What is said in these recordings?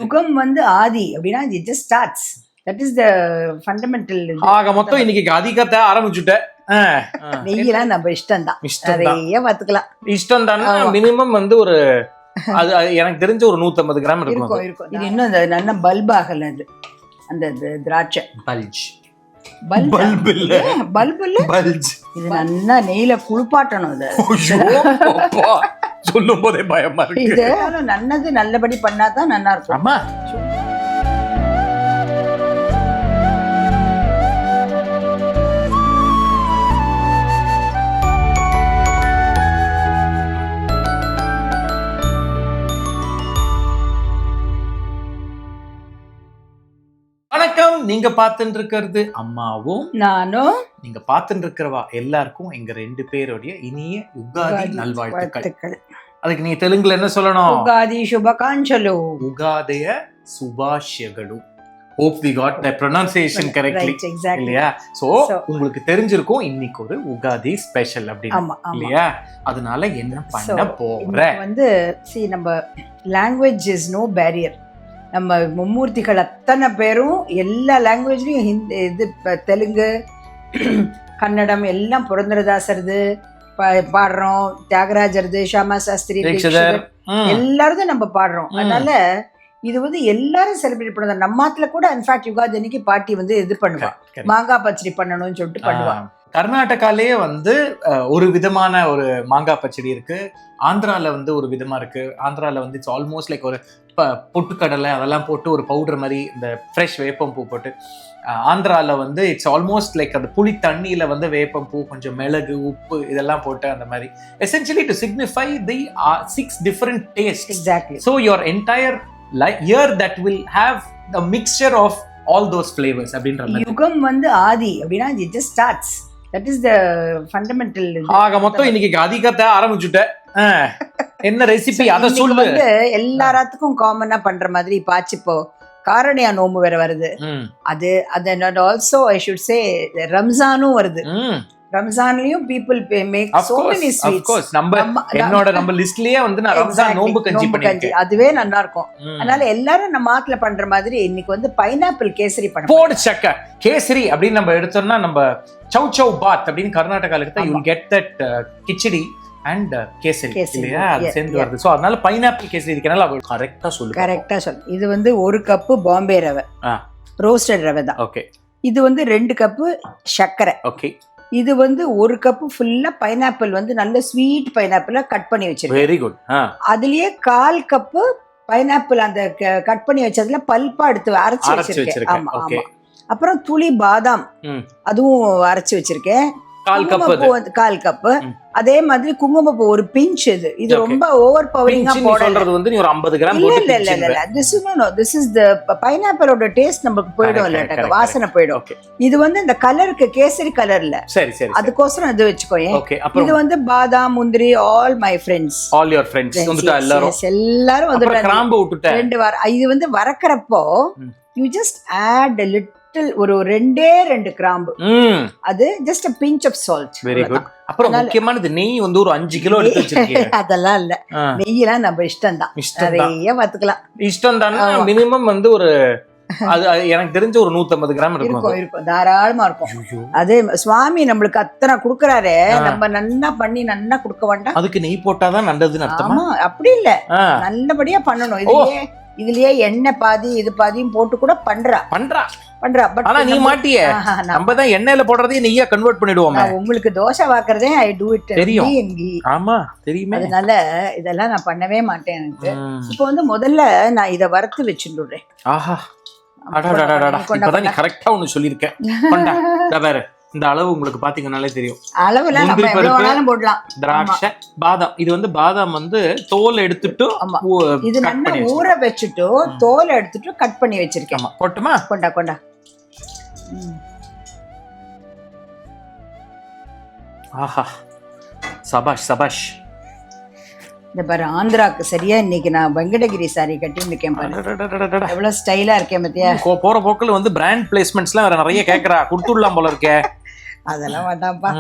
யுகம் வந்து ஆதி அப்படின்னா it just starts. That is the fundamental. ஆக மொத்தம் இன்னைக்கு அதிகத்தை ஆரம்பிச்சுட்டேன். நெய்யெல்லாம் நம்ம இஷ்டம்தான், நிறைய பார்த்துக்கலாம். இஷ்டம் தானே. மினிமம் வந்து ஒரு அது எனக்கு தெரிஞ்ச ஒரு 150 கிராம் இருக்கும். இது இன்னும் அந்த நல்ல பல்ப் ஆகல, அது அந்த திராட்சை பல்ஜ் பல்ப் இல்ல இது நல்லா நெய்ல குளிப்பாட்டணும். இது சொல்லும் போதே பயமா இருக்கு. இது நல்லது நல்லபடி பண்ணாதான் நல்லா இருக்கும். ஆமா. வணக்கம். நீங்க பார்த்துட்டு இருக்கிறது அம்மாவும் நானும். நீங்க பார்த்துட்டு இருக்கிறவா எல்லாருக்கும் எங்க 2 பேருடைய இனிய யுகாதி நல்வாழ்த்துக்கள். அதுக்கு நீங்க தெலுங்குல என்ன சொல்லணும்? Ugadi சுபகாஞ்சலு. உகாதய சுபாஷ்யகலு. Hope we got the pronunciation correctly. Right, exactly. இல்லையா? So உங்களுக்கு தெரிஞ்சிருக்கும் இன்னைக்கு ஒரு உகாதி ஸ்பெஷல் அப்படின்னு இல்லையா? அதனால என்ன பண்ண போற வந்து நம்ம லாங்குவேஜ் இஸ் நோ பேரியர். நம்ம மும்மூர்த்திகள் அத்தனை பேரும் எல்லா லாங்குவேஜ்லையும் இது தெலுங்கு கன்னடம் எல்லாம் புரந்தரதாசருது பாடுறோம், தியாகராஜருது, ஷியாமா சாஸ்திரி, எல்லாரும் நம்ம பாடுறோம். அதனால இது வந்து எல்லாரும் செலிப்ரேட் பண்ணுவாங்க. நம்ம நாட்டுல கூட இன்ஃபேக்ட் யுகாதி அன்னைக்கு பாட்டி வந்து இது பண்ணுவா, மாங்காய் பச்சடி பண்ணணும்னு சொல்லிட்டு பண்ணுவாங்க. கர்நாடகாலேயே வந்து ஒரு விதமான ஒரு மாங்காய் பச்சடி இருக்கு. ஆந்திரால வந்து ஒரு விதமா இருக்கு. ஆந்திரால வந்து இட்ஸ் ஆல்மோஸ்ட் லைக் ஒரு பொட்டுக்கடலை அதெல்லாம் போட்டு ஒரு பவுடர் மாதிரி இந்த ஃப்ரெஷ் வேப்பம்பூ போட்டு. ஆந்திரால வந்து இட்ஸ் ஆல்மோஸ்ட் லைக் அந்த புளி தண்ணியில வந்து வேப்பம்பூ, கொஞ்சம் மிளகு, உப்பு இதெல்லாம் போட்டு அந்த மாதிரி essentially to signify the 6 different tastes. Exactly. So your entire year that will have the mixture of all those flavors அப்படின்ற மாதிரி. யுகம் வந்து ஆதி அப்படின்னா it just starts. That is the fundamental. ஆக மொத்தம் இன்னைக்கு அதிகத்தை ஆரம்பிச்சுட்டேன். என்ன ரெசிபி அத சொல்லு. வந்து எல்லாத்துக்கும் காமனா பண்ற மாதிரி பாச்சிப்போ காரணியா நோம்பு வேற வருது. அது ஆல்சோ ஐ ஷுட் சே ரம்ஜானும் வருது. ரம்ஜான்லயும் people make so many sweets. Of course. நம்ம லிஸ்ட்லயே வந்து நான் ரம்ஜான் நோம்பு கஞ்சி பண்ணிருக்கேன். அதுவே நல்லா இருக்கும். அதனால எல்லாரும் நம்ம நாட்டுல பண்ற மாதிரி இன்னைக்கு வந்து பைனாப்பிள் கேசரி பண்ண போடு சக்க கேசரி அப்படின்னு நம்ம எடுத்தோம்னா நம்ம சவ் சவ் பாத் அப்படின்னு கர்நாடகால எடுத்தா you will get that khichdi and kesari இல்லையா, அது சேர்ந்து வருது. சோ அதனால பைனாப்பிள் கேசரி இருக்கனால கரெக்ட்டா சொல்லு. இது வந்து 1 கப் பாம்பே ரவை, ரோஸ்டட் ரவை தான். ஓகே. இது வந்து 2 கப் சர்க்கரை. ஓகே. இது வந்து 1 கப் ஃபுல்லா பைனாப்பிள் வந்து நல்ல ஸ்வீட் பைனாப்பிள கட் பண்ணி வச்சிருக்கேன். Very good. அதுலயே 1/4 கப் பைனாப்பிள் அந்த கட் பண்ணி வச்சதுல பல்பா எடுத்து அரைச்சு வச்சிருக்கேன். ஆமா ஆமா. அப்புறம் துளி பாதாம் அதுவும் அரைச்சு வச்சிருக்கேன். 1/4 கப். அதே மாதிரி குங்குமப்பூ ஒரு பிஞ்ச். இது ரொம்ப ஓவர் பவரிங்கா போடுறது வந்து நீ ஒரு 50 கிராம் போட்டு. இல்ல this is the pineapple ஓட டேஸ்ட் நமக்கு போய்டும், இல்ல வாசனை போய்டும். இது வந்து இந்த கலருக்கு கேசரி கலர்ல. சரி சரி. அதுக்கோசரம் இது வெச்சுக்கோங்க. இது வந்து பாதாம் முந்திரி all my friends. All your friends வந்துட்டா எல்லாரும் வந்துட்டாங்க. கிராம்பு விட்டுட்ட 2 வாரம். இது வந்து வறக்கறப்போ you just add a little ஒரு 2 கிராம்பு. அது just a pinch of salt. Very good. அப்புறம் முக்கியமானது நெய் வந்து ஒரு 5 கிலோ எடுத்து வச்சிருக்கீங்க. அதெல்லாம் இல்ல, நெய்யெல்லாம் நம்ம இஷ்டம்தான், நிறைய பார்த்துக்கலாம். இஷ்டம் தானே. மினிமம் வந்து ஒரு அது எனக்கு தெரிஞ்ச ஒரு 150 கிராம் இருக்கும். தாராளமா இருக்கும். அது சுவாமி நம்மளுக்கு அத்தனை குடுக்கறாரு, நம்ம நல்லா பண்ணி நல்லா குடுக்க வேண்டாம். அதுக்கு நெய் போட்டாதான் நல்லதுன்னு அர்த்தமா? அப்படி இல்ல, நல்லபடியா பண்ணணும். இதுலயே எண்ணெய் பாதி இது பாதியும் போட்டு கூட பண்றா. ஆனா நீ மாட்டியே, நம்ம தான் எண்ணெயில போடுறதே நெய்யா கன்வெர்ட் பண்ணிடுவோம். உங்களுக்கு தோசை வாக்குறதே ஐ டு இட் தெரியும். ஆமா தெரியுமே. அதனால இதெல்லாம் நான் பண்ணவே மாட்டேன். எனக்கு இப்போ வந்து முதல்ல நான் இத வறுத்து வச்சுடுறேன். ஆஹா அடடடடடா, இப்பதான் நீ கரெக்ட்டா ஒன்னு சொல்லிருக்க. கொண்டா பாரு, இந்த அளவு உங்களுக்கு பாத்தீங்கன்னாலே தெரியும். அளவுல நம்ம எவ்வளவு வேணாலும் போடலாம். திராட்சை, பாதாம். இது வந்து பாதாம் வந்து தோல் எடுத்துட்டு இது நல்லா ஊற வச்சுட்டு தோல் எடுத்துட்டு கட் பண்ணி வச்சிருக்கேன். போட்டுமா? கொண்டா. ஆஹா சபாஷ். இந்த பாரு, ஆந்திராக்கு சரியா இன்னைக்கு நான் வெங்கடகிரி சாரி கட்டிருக்கேன் பாரு. எவ்வளவு ஸ்டைலா இருக்கேன் பத்தியா? போற போக்குல வந்து பிராண்ட் பிளேஸ்மெண்ட்ஸ்லாம் வேற நிறைய கேக்குறா, கொடுத்துடலாம் போல இருக்கே. அதெல்லாம் வேண்டாம்ப்பா.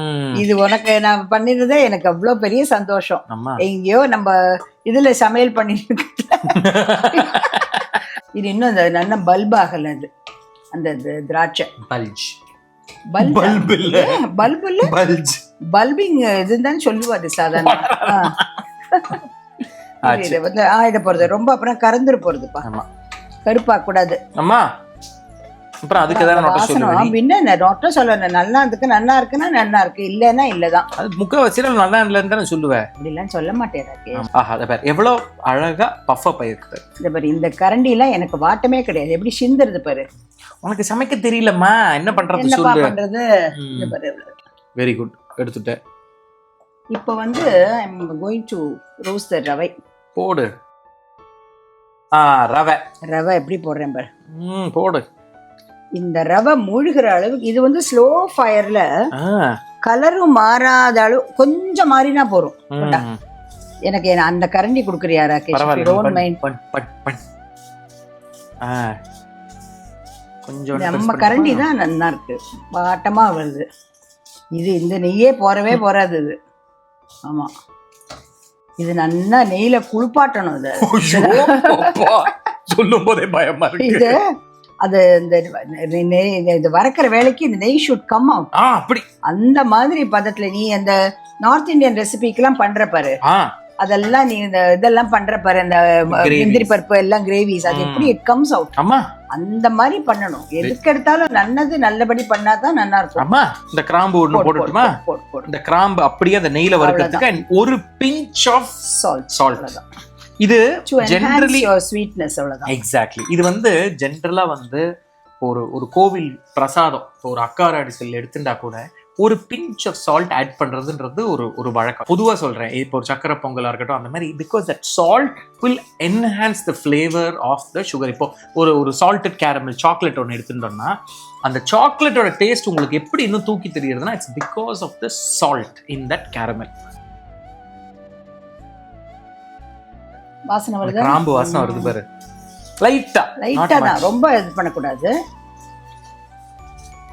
இது உனக்கு நான் பண்ணிருந்தே எனக்கு அவ்வளவு பெரிய சந்தோஷம். எங்கேயோ நம்ம இதுல சமையல் பண்ணிட்டு இது இன்னும் அந்த நல்ல பல்ப் ஆகல அது அந்த திராட்சை பல்ஜ் பல்ப் பல்ப் இல்ல பல்ப் இல்ல பல்ஜ் பல்பிங் இதுதான் சொல்லுவாரு சாதாரண இது வந்து இதை போறது ரொம்ப அப்புறம் கறந்துரு போறதுப்பா. ஆமா கருப்பா கூடாது. அம்மா அப்புறம் அதுக்கு தான் நோட்ட சொல்லுவேன். பின்ன நோட்ட சொல்லணும். நல்லா இருக்குன்னா நல்லா இருக்கு, இல்லன்னா இல்லதான். அது முக்காவாசியில நல்லா இல்லன்னு தானே சொல்லுவேன். அப்படிலாம் சொல்ல மாட்டேன் ராகேஷ். அதை பாரு எவ்வளவு அழகா பஃப் அப் ஆயிருக்கு. இந்த பாரு இந்த கரண்டிலாம் எனக்கு வாட்டமே கிடையாது. எப்படி சிந்துறது பாரு. உனக்கு சமைக்க தெரியலம்மா, என்ன பண்றது என்னப்பா சொல்லு. பண்றது. இந்த பாரு வெரி குட் எடுத்துட்டேன். இப்போ வந்து ஐ அம் கோயிங் டு ரோஸ்ட் தி ரவை. போடு. ரவை எப்படி போடுறேன் பாரு. போடு. இந்த ரவை மூழ்கிற அளவுக்கு இது வந்து ஸ்லோ ஃபயர்ல கலரும் மாறாத அளவு கொஞ்சம் மாறினா போறோம். எனக்கு அந்த கரண்டி குடுக்குறியா ராகேஷ்? நம்ம கரண்டி தான் நல்லா இருக்கு, பாட்டமா வருது. இது இந்த நெய்யே போராது இது. ஆமா இது நல்லா நெய்ல குளிப்பாட்டணும். இது சொல்லும் போதே பயமா இருக்கு. இது அது இந்த வறக்கிற வேலைக்கு இந்த நெய் ஷுட் கம் அவுட். அப்படி அந்த மாதிரி பதத்துல நீ அந்த நார்த் இந்தியன் ரெசிபிக்கெல்லாம் பண்ற பாரு, அதெல்லாம் நீ இந்த இதெல்லாம் பண்ற பாரு, அந்த முந்திரி பருப்பு எல்லாம் கிரேவிஸ், அது எப்படி இட் கம்ஸ் அவுட். ஆமா அந்த மாதிரி பண்ணணும். எதுக்கு எடுத்தாலும் நல்லபடி பண்ணாதான் நல்லா இருக்கும். ஆமா இந்த கிராம்பு ஒண்ணு போட்டுட்டுமா, இந்த கிராம்பு அப்படியே அந்த நெய்ல வறுக்கிறதுக்கு ஒரு பிஞ்ச் ஆஃப் சால்ட். இது ஜெனரலி ஸ்வீட்னஸ் அவ்வளவுதான். எக்ஸாக்ட்லி. இது வந்து ஜெனரலா வந்து ஒரு கோவில் பிரசாதம், ஒரு அக்கார அடிசல் எடுத்துட்டா கூட ஒரு பிஞ்ச் ஆஃப் சால்ட் ஆட் பண்றதுன்றது ஒரு வழக்கம். பொதுவா சொல்றேன், இப்போ ஒரு சக்கரை பொங்கலா இருக்கட்டும் அந்த மாதிரி, because that salt will enhance the flavour of the sugar. இப்போ ஒரு சால்டட் கேரமல் சாக்லேட் ஒன்று எடுத்துட்டோம்னா அந்த சாக்லேட்டோட டேஸ்ட் உங்களுக்கு எப்படி இன்னும் தூக்கி தெரியுதுன்னா it's because of the salt in that caramel. வாசனை வருது, கிராம்பு வாசனை வருது பாரு. லைட்டா தான், ரொம்ப இது பண்ணக்கூடாது.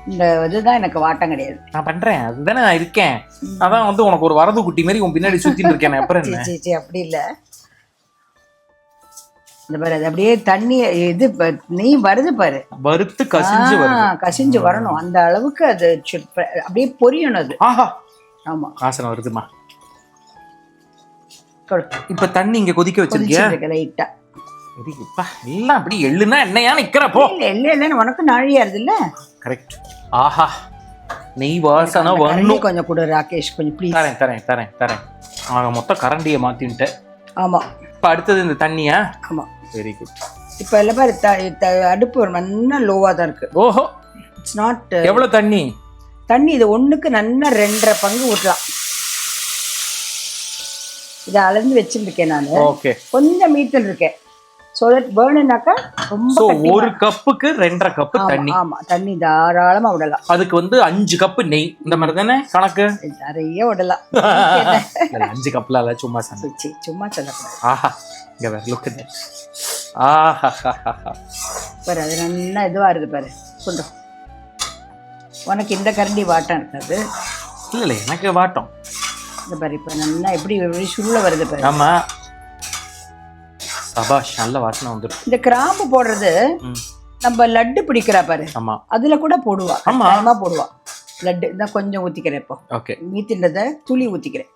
இந்த இதுதான் எனக்கு வாட்டம் கிடையாது. நான் பண்றேன், அதுதானே நான் இருக்கேன். அதான் வந்து உனக்கு ஒரு வரது குட்டி மாதிரி உன் பின்னாடி சுத்திட்டு இருக்கேன். அப்புறம் என்ன அப்படி இல்ல. இந்த பாரு அது அப்படியே தண்ணி இது நெய் வருது பாரு, வறுத்து கசிஞ்சு வரணும். அந்த அளவுக்கு அது அப்படியே பொரியணும் அது. ஆஹா ஆமா வாசனை வருதுமா. இப்ப தண்ணி இங்க கொதிக்க வச்சிருக்கேன் லைட்டா. எல்லாம் அப்படி எள்ளுனா என்னையா நிக்கிறப்போ எள்ளு உனக்கு நாழியாருது இல்ல. கரெக்ட். ஆஹா நெய் வாசனை வரணும். கொஞ்சம் கூட ராகேஷ் கொஞ்சம் ப்ளீஸ். தரேன். மொத்தம் கரண்டியை மாத்தின்ட்டேன். ஆமா இப்ப அடுத்தது இந்த தண்ணியா? ஆமா வெரி குட். இப்ப எல்லாம் பாரு அடுப்பு நல்லா லோவா தான் இருக்கு. ஓஹோ இட்ஸ் நாட். எவ்வளவு தண்ணி இது ஒண்ணுக்கு நல்லா 2.5 பங்கு ஊற்றலாம். இதை அளந்து வச்சிருக்கேன் நான். ஓகே கொஞ்சம் மீட்டல் இருக்கேன். சோ தட் பர்ன்னாக்கா ரொம்ப ஒரு கப்புக்கு 2.5 கப் தண்ணி. ஆமா தண்ணி தாராளமா விடலாம். அதுக்கு வந்து 5 கப் நெய் இந்த மாதிரி தானே கணக்கு. நிறைய விடலாம். 5 கப்ல இல்ல, சும்மா சொல்லக்கூடாது. ஆஹா இங்க பாரு, லுக் அட் தட். ஆஹா பாரு அது நல்லா இதுவா இருக்கு பாரு. கொண்டு உனக்கு இந்த கரண்டி வாட்டம் இருக்காது. இல்ல எனக்கு வாட்டம். இந்த பாரு இப்ப நல்லா எப்படி சுருள வருது பாரு. ஆமா சபாஷ், நல்ல வாசனை வந்துரும். இந்த கிராம்பு போடுறது நம்ம லட்டு பிடிக்கிறா பாரு. ஆமா அதுல கூட போடுவா. ஆமா போடுவா லட்டு. இதான் கொஞ்சம் ஊத்திக்கிறேன் இப்போ. ஓகே மீத்தின்றத துளி ஊத்திக்கிறேன்.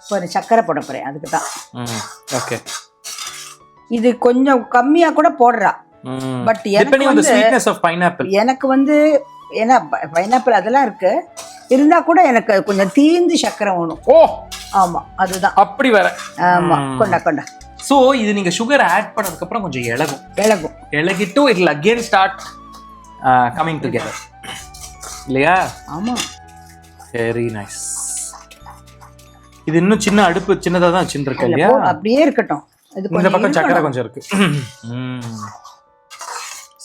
இப்போ சக்கரை போட போறேன் அதுக்கு தான். ஓகே இது கொஞ்சம் கம்மியா கூட போடுறா. பட் எனக்கு வந்து ஏன்னா பைனாப்பிள் அதெல்லாம் இருக்கு இருந்தா கூட எனக்கு கொஞ்சம் தீந்து சக்கரை வேணும். ஓ ஆமா அதுதான். அப்படி வேற. ஆமா கொண்டா. சோ இது நீங்க சுகர் ஆட் பண்ணதுக்கு அப்புறம் கொஞ்சம் இலகிட்டு it will again start coming together இல்லையா? ஆமா வெரி நைஸ். இது இன்னும் சின்ன அடுப்பு சின்னதா தான் வச்சிருக்கேன் இல்லையா? அப்படியே இருக்கட்டும். இந்த பக்கம் சக்கரை கொஞ்சம் இருக்கு.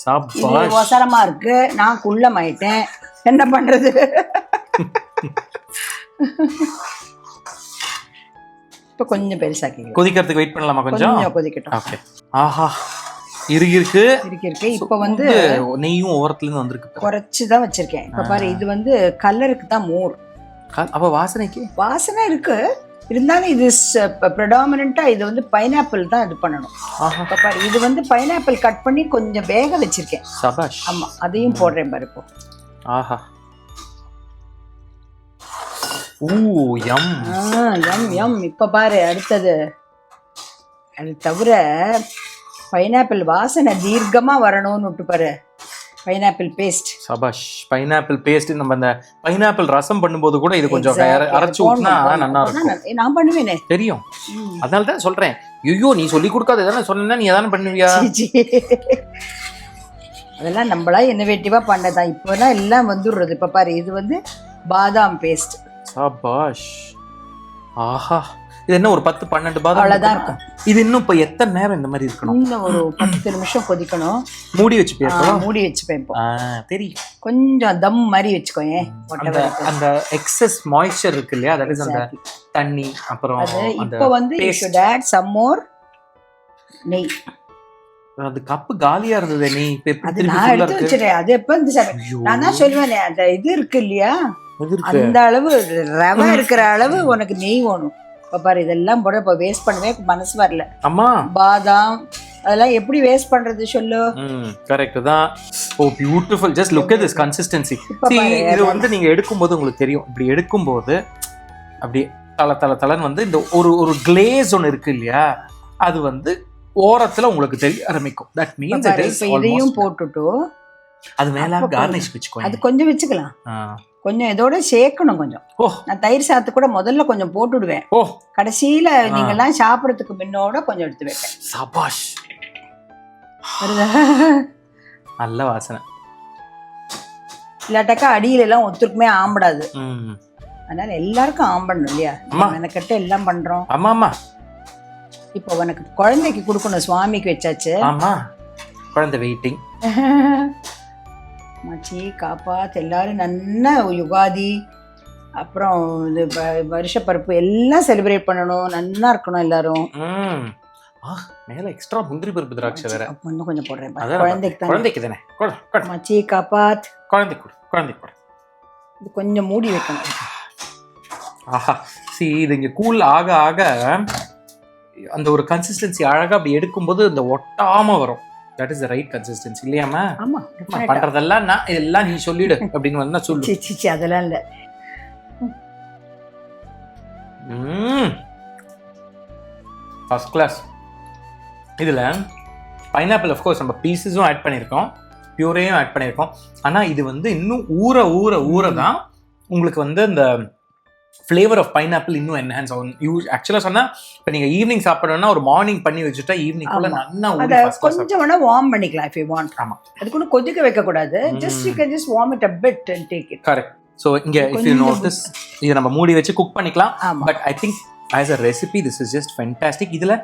சாப்பாடு அவசரமா இருக்கு. நான் குள்ளமாயிட்டேன், என்ன பண்றது? இப்ப கொஞ்சம் பெருசாக்கி கொதிக்கிறதுக்கு வெயிட் பண்ணலாமா? கொஞ்சம் கொதிக்கட்டும். ஓகே. ஆஹா இருக்கு. இப்ப வந்து நெய்யும் ஓரத்துல இருந்து வந்திருக்கு. குறைச்சுதான் வச்சிருக்கேன். இப்ப பாரு இது வந்து கலருக்கு தான் மோர். அப்ப வாசனை இருக்கு. பட் இருந்தாலும் இது ப்ரெடாமினண்ட்டாக இது வந்து பைனாப்பிள் தான் இது பண்ணணும். இப்போ பாரு, இது வந்து பைனாப்பிள் கட் பண்ணி கொஞ்சம் வேக வச்சிருக்கேன். சபாஷ். ஆமாம், அதையும் போடுறேன் பாரு இப்போ. ஆஹா, யம் யம் யம். இப்போ பாரு அடுத்தது. அது தவிர பைனாப்பிள் வாசனை தீர்க்கமாக வரணும்னு விட்டு பாரு, பைனாப்பிள் பேஸ்ட். சபாஷ். பைனாப்பிள் பேஸ்ட் நம்ம அந்த பைனாப்பிள் ரசம் பண்ணும்போது கூட இது கொஞ்சம் அரைச்சு ஊற்றினா நல்லா இருக்கும். நான் பண்ணுவேனே, தெரியும். அதனால தான் சொல்றேன். ஐயோ, நீ சொல்லி கொடுக்காத எதானே சொன்னா நீ எதானே பண்ணுவியா? அதெல்லாம் நம்மளா இன்னோவேட்டிவா பண்ணதான். இப்போதான் எல்லாம் வந்துடுறது. இப்போ பாரு, இது வந்து பாதாம் பேஸ்ட். சபாஷ். ஆஹா, இது என்ன ஒரு 10-12 பாதாம் அவ்வளவுதான் இருக்கும். இது இன்னும் இப்போ எத்தனை நேரம் இந்த மாதிரி இருக்கணும்? இன்னும் ஒரு 10 நிமிஷம் கொதிக்கணும். மூடி வச்சுப்பேன். மூடி வச்சுப்பேன். இப்போ தெரியும். கொஞ்சம் தம் மாதிரி வச்சுக்கோங்க. அந்த எக்ஸஸ் மாய்ஸ்சர் இருக்கு இல்லையா, தட் இஸ் அந்த தண்ணி. அப்புறம் இப்போ வந்து you should add some more நெய். அது கப்பு காலியா இருந்தது. நீ அது நான் எடுத்து வச்சிட்டேன். அது எப்ப இருந்து நான் தான் சொல்லுவேனே, அந்த இது இருக்கு இல்லையா, அந்த அளவு ரவை இருக்கிற அளவு உனக்கு நெய் வேணும். இப்போ பாரு, இதெல்லாம் போட இப்போ வேஸ்ட் பண்ணவே மனசு வரல. அம்மா, பாதாம் அதெல்லாம் எப்படி வேஸ்ட் பண்றது சொல்லு. கரெக்ட் தான். ஓ beautiful. Just look at this consistency. இது வந்து நீங்க எடுக்கும்போது உங்களுக்கு தெரியும். இப்படி எடுக்கும்போது அப்படியே தலன்னு வந்து இந்த ஒரு கிளேஸ் ஒன்று இருக்கு இல்லையா, அது வந்து ஓரத்துல உங்களுக்கு தெரிய ஆரம்பிக்கும். That means it is almost. இதையும் போட்டுட்டு அது மேல கார்னிஷ் வச்சுக்கோங்க. அது கொஞ்சம் வச்சுக்கலாம். கொஞ்சம் இதோட சேர்க்கணும் கொஞ்சம். நான் தயிர் சாத்து கூட முதல்ல கொஞ்சம் போட்டுடுவேன். கடைசியில நீங்க எல்லாம் சாப்பிடறதுக்கு முன்னோட கொஞ்சம் எடுத்து வைப்பேன். சபாஷ். நல்ல வாசனை. இல்லாட்டாக்கா அடியில எல்லாம் ஒத்துருக்குமே ஆம்பிடாது. அதனால எல்லாருக்கும் ஆம்படணும் இல்லையா, எனக்கிட்ட எல்லாம் பண்றோம். ஆமா ஆமா. இப்போ உனக்கு குழந்தைக்கு கொடுக்கணும். சுவாமிக்கு வச்சாச்சு. ஆமா, குழந்தை வெயிட்டிங். மச்சி காப்பாத். எல்லாரும் நல்லா யுகாதி அப்புறம் இது வருஷப்பருப்பு எல்லாம் செலிப்ரேட் பண்ணணும். நல்லா இருக்கணும் எல்லாரும். மேல எக்ஸ்ட்ரா முந்திரி பருப்பு திராட்சை வேற இன்னும் கொஞ்சம் போடுறேன். குழந்தைக்கு தானே. மச்சி காப்பாத். குழந்தைக்கு இது கொஞ்சம் மூடி வைக்கணும். ஆஹா, சி இது இங்க கூல் ஆக ஆக அந்த ஒரு கன்சிஸ்டன்சி அழகா அப்படி எடுக்கும்போது இந்த ஒட்டாம வரும். That is the right consistency இல்லையாமா? ஆமா, பண்றதெல்லாம் நான் எல்லாம் நீ சொல்லிடு அப்படின்னு வந்தா சொல்லு. சி அதெல்லாம் இல்ல. First class. இதுல பைனாப்பிள் ஆஃப் கோர்ஸ் நம்ம பீசஸும் ஆட் பண்ணியிருக்கோம், பியூரையும் ஆட் பண்ணியிருக்கோம். ஆனா இது வந்து இன்னும் ஊற தான் உங்களுக்கு வந்து அந்த ஃப்ளேவர் ஆஃப் பைனாப்பிள் இன்னும் என்ஹான்ஸ் ஆகும். ஆக்சுவலாக சொன்னால் இப்போ நீங்கள் ஈவினிங் சாப்பிடணும்னா ஒரு மார்னிங் பண்ணி வச்சுட்டா ஈவினிங்குள்ள நல்லா கொஞ்சம் வேணா வார்ம் பண்ணிக்கலாம் if you want. ஆமாம், அதுக்கு ஒன்றும் கொதிக்க வைக்கக்கூடாது. Just you can just warm it a bit and take it. Correct. So இங்கே if you notice இதை நம்ம மூடி வச்சு குக் பண்ணிக்கலாம். But I think as a recipe this is just fantastic. இதில்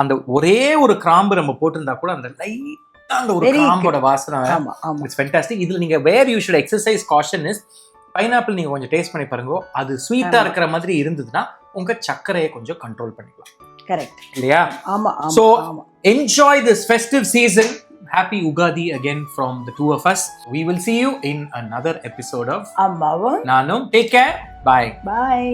அந்த ஒரே ஒரு கிராம்பு நம்ம போட்டிருந்தா கூட அந்த லைட்டாக அந்த ஒரு கிராம்போட வாசனை இட்ஸ் ஃபென்டாஸ்டிக். இதில் நீங்கள் where you should exercise caution is pineapple நீங்க கொஞ்சம் டேஸ்ட் பண்ணி பாருங்க. அது ஸ்வீட்டா இருக்கிற மாதிரி இருந்ததுன்னா உங்க சர்க்கரையை கொஞ்சம் கண்ட்ரோல் பண்ணிக்கலாம். கரெக்ட் இல்லையா? ஆமா. So enjoy this festive season. Happy Ugadi again from the two of us. We will see you in another episode of Ammavam Nanum. Take care. Bye. Bye.